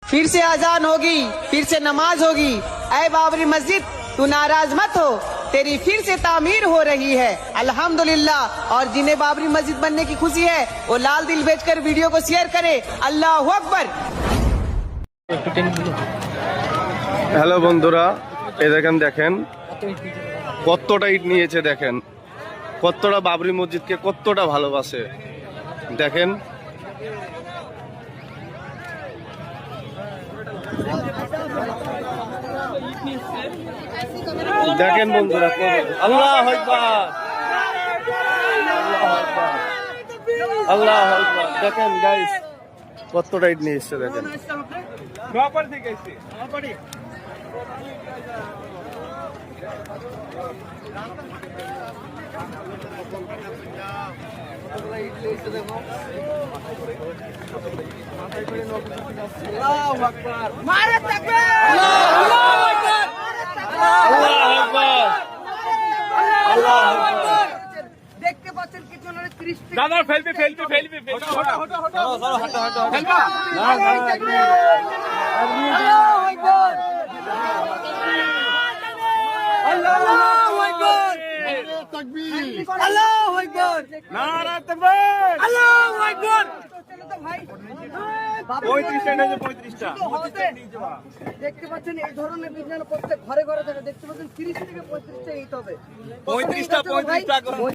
फिर से अजान होगी, फिर से नमाज होगी। ऐ बाबरी मस्जिद, तू नाराज मत हो, तेरी फिर से तामीर हो रही है अल्हम्दुलिल्लाह। और जिन्हें बाबरी मस्जिद बनने की खुशी है वो लाल दिल बेचकर वीडियो को शेयर करे। अल्लाहू अकबर। হ্যালো বন্ধুরা, এই দেখেন কতটা ইট নিয়েছে, দেখেন কতটা বাবরি মসজিদকে কতটা ভালোবাসে। দেখেন দেখেন বন্ধুরা, আল্লাহু আকবার, আল্লাহু আকবার। দেখেন গাইস কতটা ইট নিয়ে এসছে, দেখেন দেখতে পাচ্ছেন কিছু না 30 দাদা ফেলবি আল্লাহু আকবার আল্লাহু আকবার নারা তাকবীর আল্লাহু আকবার। ভাই 35টা দেখতে পাচ্ছেন এই ধরনের বিজ্ঞান প্রত্যেক ঘরে ঘরে থাকে। দেখতে পাচ্ছেন 30 থেকে 35টা ইট হবে। 35টা